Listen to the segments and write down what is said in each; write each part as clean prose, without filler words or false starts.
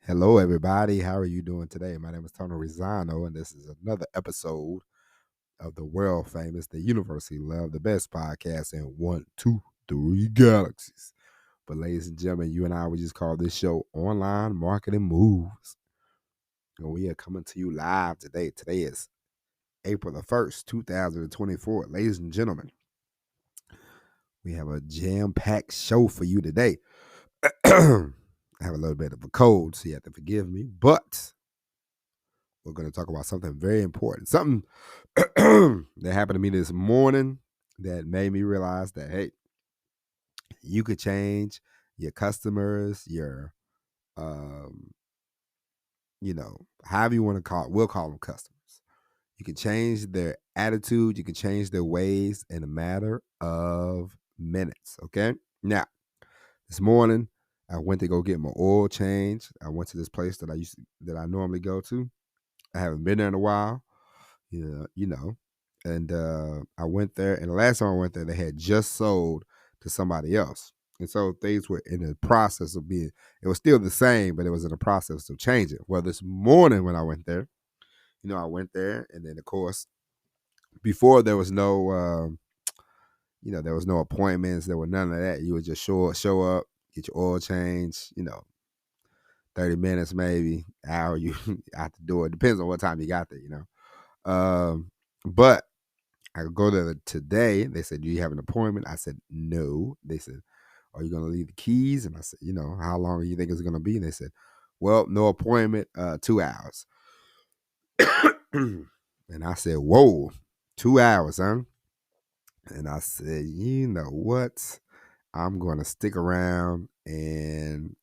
Hello, everybody. How are you doing today? My name is Tony Rizano, and this is another episode of the world famous, the University Love, the best podcast in 1, 2, 3 galaxies. But, ladies and gentlemen, you and I, we just call this show Online Marketing Moves. And we are coming to you live today. Today is April the 1st, 2024. Ladies and gentlemen, we have a jam packed show for you today. I have a little bit of a cold, so you have to forgive me, but we're going to talk about something very important. Something that happened to me this morning that made me realize that, hey, you could change your customers, your, um, however you want to call it. We'll call them customers. You can change their attitude. You can change their ways in a matter of minutes. Okay. Now, this morning, I went to go get my oil change. I went to this place that I normally go to. I haven't been there in a while. And I went there, and the last time I went there, they had just sold to somebody else. And so things were in the process of it was still the same, but it was in the process of changing. Well, this morning when I went there, I went there, and then of course, before there was there was no appointments, there were none of that. You would just show up, get your oil change, 30 minutes, maybe, hour, you out the door. It depends on what time you got there, But I go there today. They said, do you have an appointment? I said, no. They said, are you going to leave the keys? And I said, how long do you think it's going to be? And they said, well, no appointment, 2 hours. And I said, whoa, 2 hours, huh? And I said, you know what? I'm going to stick around and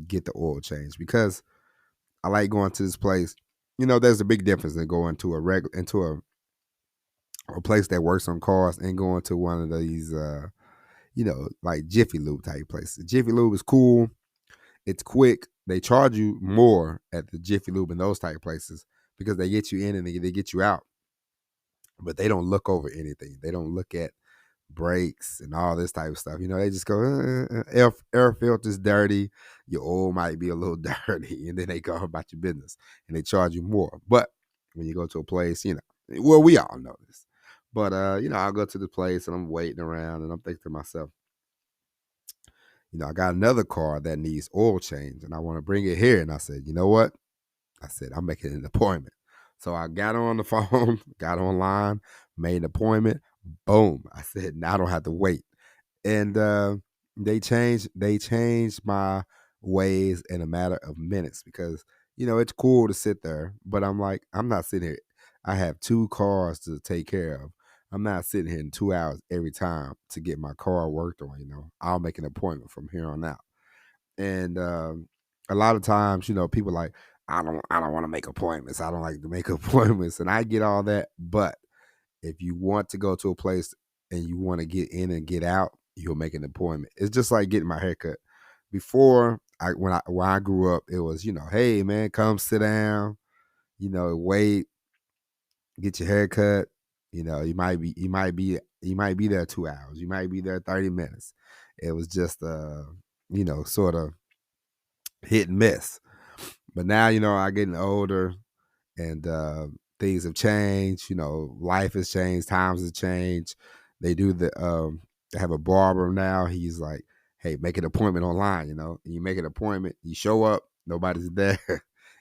get the oil change because I like going to this place. There's a big difference in going to a place that works on cars and going to one of these, like Jiffy Lube type places. Jiffy Lube is cool. It's quick. They charge you more at the Jiffy Lube and those type places because they get you in and they get you out. But they don't look over anything. They don't look at brakes and all this type of stuff. They just go, air filter's dirty. Your oil might be a little dirty. And then they go about your business and they charge you more. But when you go to a place, well, we all know this. But, I'll go to the place and I'm waiting around and I'm thinking to myself, I got another car that needs oil change and I want to bring it here. And I said, you know what? I said, I'm making an appointment. So I got on the phone, got online, made an appointment. Boom. I said, now I don't have to wait. And they changed my ways in a matter of minutes because, it's cool to sit there. But I'm like, I'm not sitting here. I have 2 cars to take care of. I'm not sitting here in 2 hours every time to get my car worked on. I'll make an appointment from here on out. And a lot of times, people like, I don't want to make appointments. I don't like to make appointments. And I get all that. But if you want to go to a place and you want to get in and get out, you'll make an appointment. It's just like getting my haircut. Before, when I grew up, it was, hey man, come sit down, wait, get your haircut. You might be there 2 hours. You might be there 30 minutes. It was just sort of hit and miss. But now, I'm getting older and things have changed. Life has changed, times have changed. They do they have a barber now. He's like, hey, make an appointment online, and you make an appointment, you show up, nobody's there.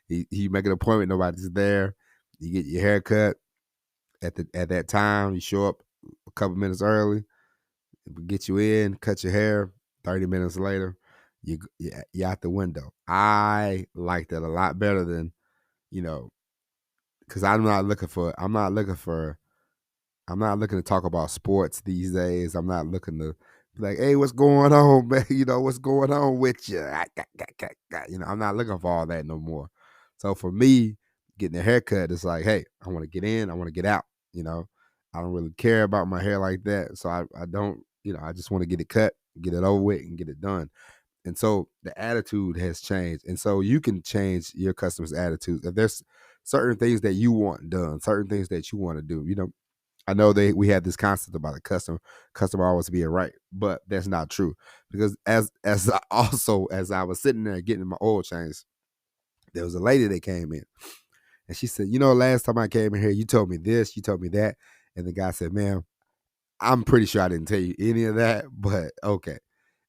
you make an appointment, nobody's there. You get your hair cut at that time, you show up a couple minutes early, get you in, cut your hair, 30 minutes later, you're out the window. I like that a lot better than, because I'm not looking to talk about sports these days. I'm not looking to be like, hey, what's going on, man? What's going on with you? I'm not looking for all that no more. So for me, getting a haircut, it's like, hey, I want to get in, I want to get out. I don't really care about my hair like that. So I don't, I just want to get it cut, get it over with, and get it done. And so the attitude has changed. And so you can change your customers' attitudes. If there's certain things that you want done, certain things that you want to do, I know we have this concept about the customer always being right, but that's not true. Because as I was sitting there getting my oil changed, There was a lady that came in and she said, last time I came in here, you told me this, you told me that. And the guy said, ma'am, I'm pretty sure I didn't tell you any of that, but okay.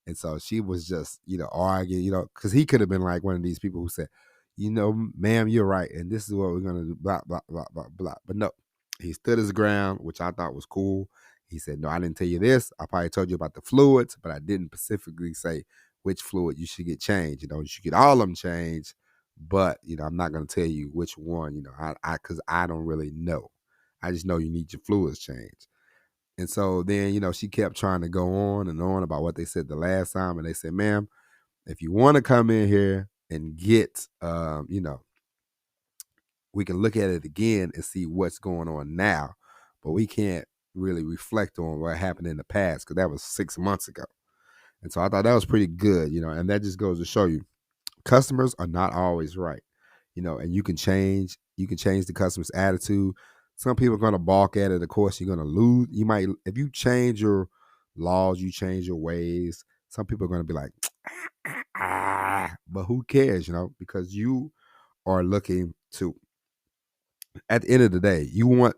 And so she was just, arguing, because he could have been like one of these people who said, ma'am, you're right. And this is what we're going to do, blah, blah, blah, blah, blah. But no, he stood his ground, which I thought was cool. He said, no, I didn't tell you this. I probably told you about the fluids, but I didn't specifically say which fluid you should get changed. You should get all of them changed. But, I'm not going to tell you which one, because I don't really know. I just know you need your fluids changed. And so then, she kept trying to go on and on about what they said the last time. And they said, ma'am, if you want to come in here and get, we can look at it again and see what's going on now. But we can't really reflect on what happened in the past because that was 6 months ago. And so I thought that was pretty good, and that just goes to show you customers are not always right, and you can change the customer's attitude. Some people are going to balk at it. Of course, you're going to lose. You might, if you change your laws, you change your ways. Some people are going to be like, but who cares, because you are looking to, at the end of the day, you want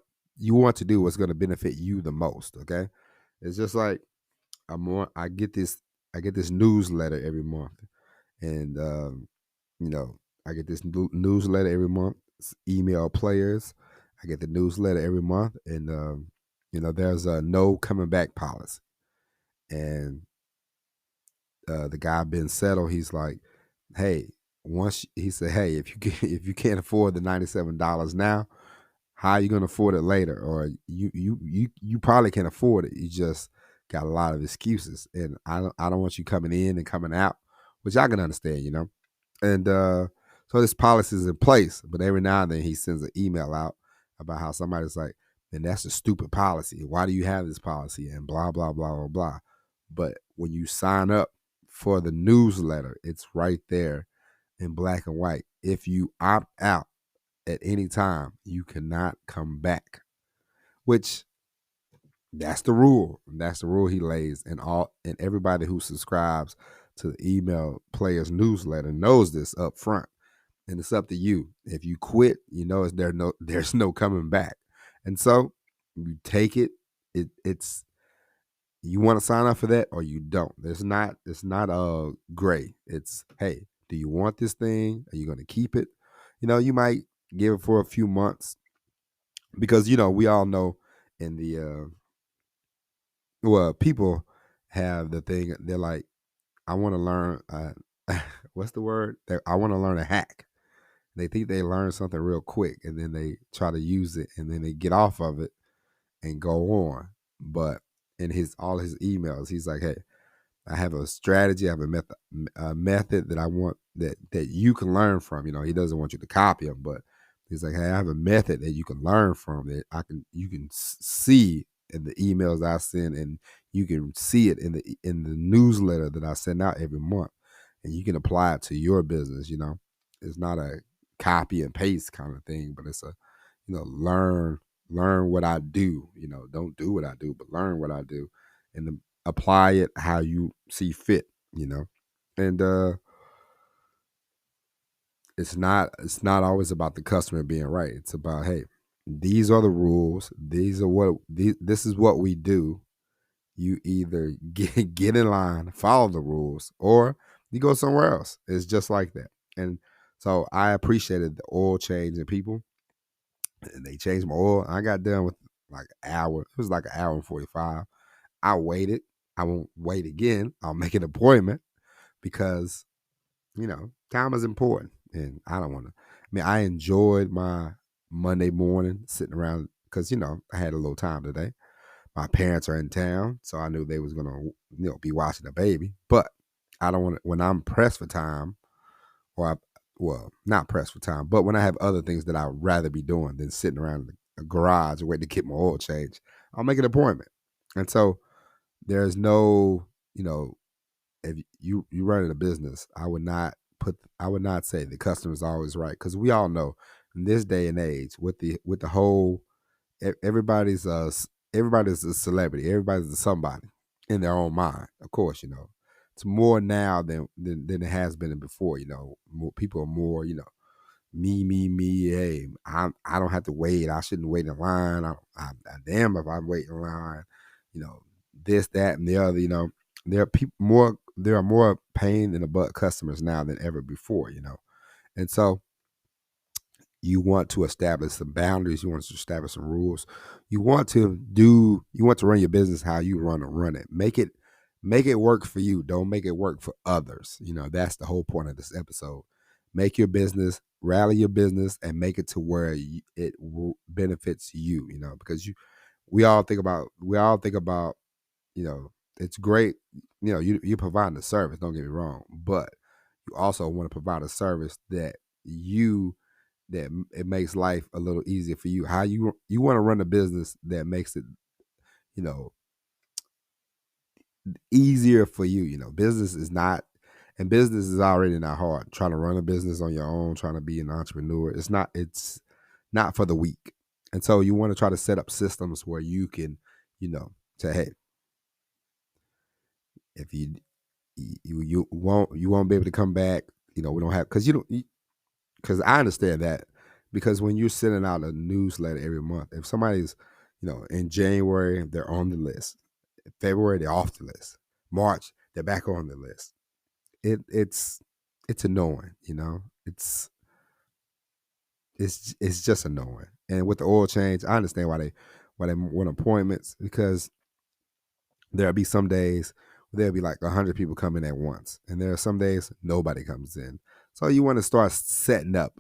to do what's going to benefit you the most. Okay. It's just like I get this newsletter every month, and I get this newsletter every month. It's email players. I get the newsletter every month, and there's a no coming back policy. And the guy Ben Settle, he's like, hey, he said, hey, if you can't afford the $97 now, how are you gonna afford it later? Or you probably can afford it. You just got a lot of excuses, and I don't want you coming in and coming out, which I can understand, And so this policy is in place, but every now and then he sends an email out about how somebody's like, and that's a stupid policy. Why do you have this policy? And blah, blah, blah, blah, blah. But when you sign up for the newsletter, it's right there in black and white. If you opt out at any time, you cannot come back, which that's the rule. That's the rule he lays, and everybody who subscribes to the email players newsletter knows this up front. And it's up to you. If you quit, there's no coming back. And so you take it. It's you want to sign up for that or you don't. It's not gray. It's, hey, do you want this thing? Are you going to keep it? You might give it for a few months because we all know in the people have the thing. They're like, I want to learn. What's the word? I want to learn a hack. They think they learn something real quick, and then they try to use it, and then they get off of it and go on. But in all his emails, he's like, "Hey, I have a strategy. I have a method that I want that you can learn from." He doesn't want you to copy him, but he's like, "Hey, I have a method that you can learn from that you can see in the emails I send, and you can see it in the newsletter that I send out every month, and you can apply it to your business." It's not a copy and paste kind of thing, but it's a learn what I do. Don't do what I do, but learn what I do, and apply it how you see fit. And it's not always about the customer being right. It's about, hey, these are the rules. This is what we do. You either get in line, follow the rules, or you go somewhere else. It's just like that. And so I appreciated the oil change in people. And they changed my oil. I got done with like an hour. It was like an hour and 45. I waited. I won't wait again. I'll make an appointment because, time is important. And I don't want to. I enjoyed my Monday morning sitting around because, I had a little time today. My parents are in town, so I knew they was going to, be watching the baby. But I don't want to, when I'm pressed for time, not pressed for time, but when I have other things that I'd rather be doing than sitting around the garage waiting to get my oil change, I'll make an appointment. And so there's no, if you running a business, I would not say the customer's always right, because we all know in this day and age with the whole everybody's a celebrity, everybody's a somebody in their own mind. Of course, it's more now than it has been before. More people are more me. Hey, I don't have to wait. I shouldn't wait in line. I damn if I wait in line. You know, this, that, and the other. You know, there are people more. There are more pain in the butt customers now than ever before. You know, and so you want to establish some boundaries. You want to establish some rules. You want to do. You want to run your business how you want to run it. Make it work for you. Don't make it work for others. You know, that's the whole point of this episode. Make your business, rally your business, and make it to where benefits you. You know, because we all think about, you know, it's great. You know, you providing a service. Don't get me wrong, but you also want to provide a service you it makes life a little easier for you. How you want to run a business that makes it, you know, easier for you. You know, business is not, and business is already not hard. Trying to run a business on your own, trying to be an entrepreneur, it's not for the weak. And so you want to try to set up systems where you can, you know, say, hey, if you won't be able to come back. You know, we don't have, because you don't, because I understand that, because when you're sending out a newsletter every month, if somebody's, you know, in January they're on the list, February they're off the list, March they're back on the list. It's annoying, you know. It's just annoying. And with the oil change, I understand why they want appointments, because there'll be some days there'll be like 100 people coming at once, and there are some days nobody comes in. So you want to start setting up,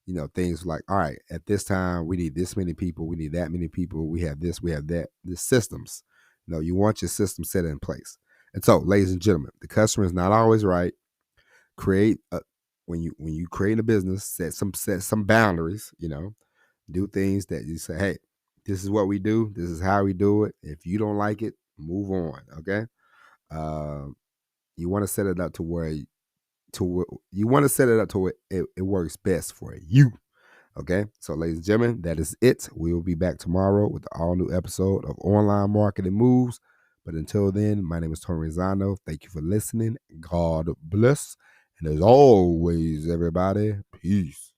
you know, things like, all right, at this time we need this many people, we need that many people, we have this, we have that. The systems, you know, you want your system set in place. And so, ladies and gentlemen, the customer is not always right. Create a, when you create a business, set some boundaries. You know, do things that you say, hey, this is what we do, this is how we do it. If you don't like it, move on. Okay. Um, you want to set it up to where you want to set it up to where it works best for you. Okay, so ladies and gentlemen, that is it. We will be back tomorrow with an all new episode of Online Marketing Moves. But until then, my name is Tony Rizano. Thank you for listening. God bless. And as always, everybody, peace.